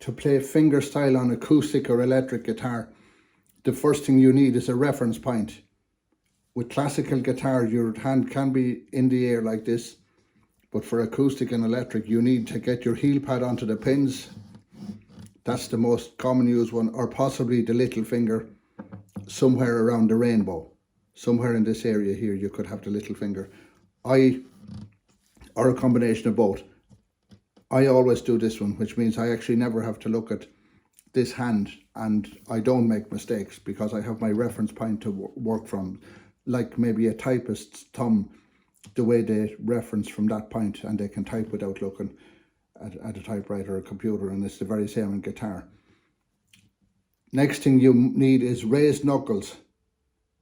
to play fingerstyle on acoustic or electric guitar, the first thing you need is a reference point. With classical guitar, your hand can be in the air like this, but for acoustic and electric, you need to get your heel pad onto the pins. That's the most common used one, or possibly the little finger somewhere around the rainbow. Somewhere in this area here, you could have the little finger. Or a combination of both. I always do this one, which means I actually never have to look at this hand, and I don't make mistakes because I have my reference point to work from, like maybe a typist's thumb, the way they reference from that point, and they can type without looking at a typewriter or a computer, and it's the very same in guitar. Next thing you need is raised knuckles.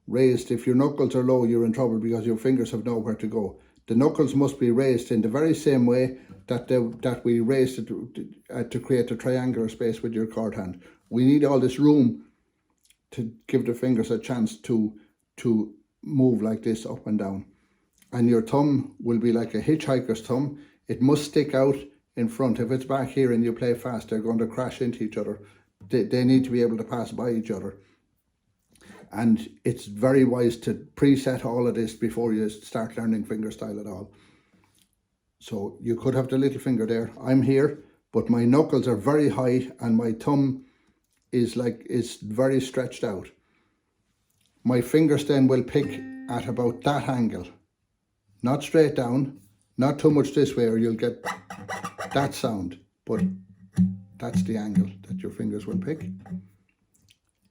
Raised, if your knuckles are low, you're in trouble because your fingers have nowhere to go. The knuckles must be raised in the very same way that we raised it to create a triangular space with your chord hand. We need all this room to give the fingers a chance to move like this up and down. And your thumb will be like a hitchhiker's thumb. It must stick out in front. If it's back here and you play fast, they're going to crash into each other. They need to be able to pass by each other. And it's very wise to preset all of this before you start learning fingerstyle at all. So you could have the little finger there. I'm here, but my knuckles are very high and my thumb is very stretched out. My fingers then will pick at about that angle. Not straight down, not too much this way or you'll get that sound, but that's the angle that your fingers will pick.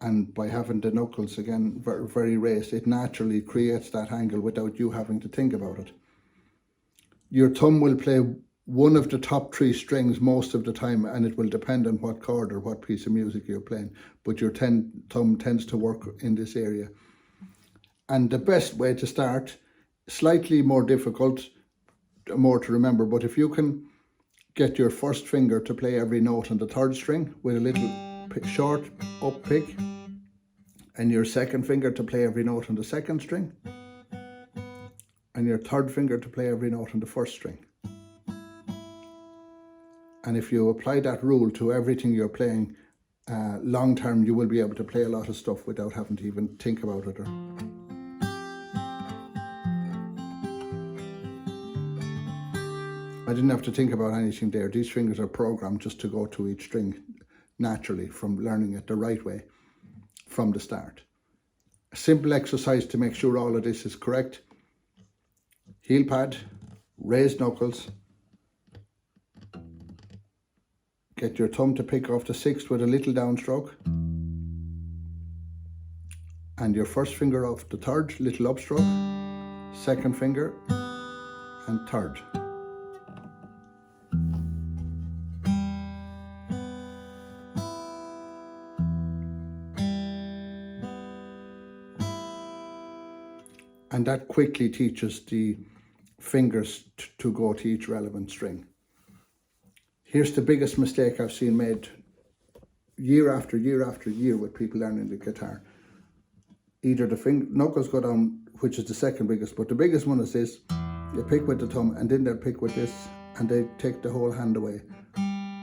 And by having the knuckles again very, very raised, it naturally creates that angle without you having to think about it. Your thumb will play one of the top 3 strings most of the time, and it will depend on what chord or what piece of music you're playing, but your thumb tends to work in this area. And the best way to start, slightly more difficult, more to remember, but if you can get your first finger to play every note on the 3rd string with a little short up pick, and your second finger to play every note on the 2nd string, and your 3rd finger to play every note on the 1st string. And if you apply that rule to everything you're playing, long term you will be able to play a lot of stuff without having to even think about it. I didn't have to think about anything there. These fingers are programmed just to go to each string naturally from learning it the right way from the start. A simple exercise to make sure all of this is correct. Heel pad, raised knuckles. Get your thumb to pick off the 6th with a little downstroke. And your first finger off the 3rd, little upstroke. 2nd finger and 3rd. And that quickly teaches the fingers to go to each relevant string. Here's the biggest mistake I've seen made year after year after year with people learning the guitar. Either the knuckles go down, which is the 2nd biggest, but the biggest one is this. They pick with the thumb and then they pick with this and they take the whole hand away,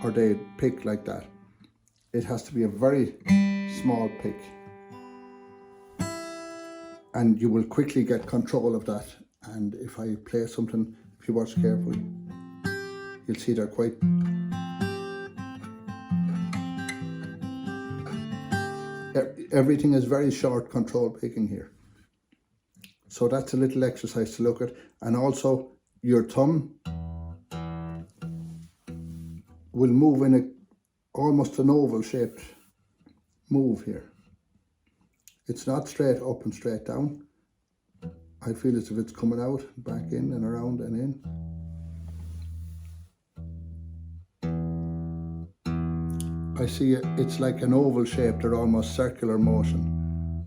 or they pick like that. It has to be a very small pick. And you will quickly get control of that. And if I play something, if you watch carefully, you'll see they're quite... Everything is very short control picking here. So that's a little exercise to look at. And also your thumb will move in almost an oval shaped move here. It's not straight up and straight down. I feel as if it's coming out, back in and around and in. I see it's like an oval shaped or almost circular motion.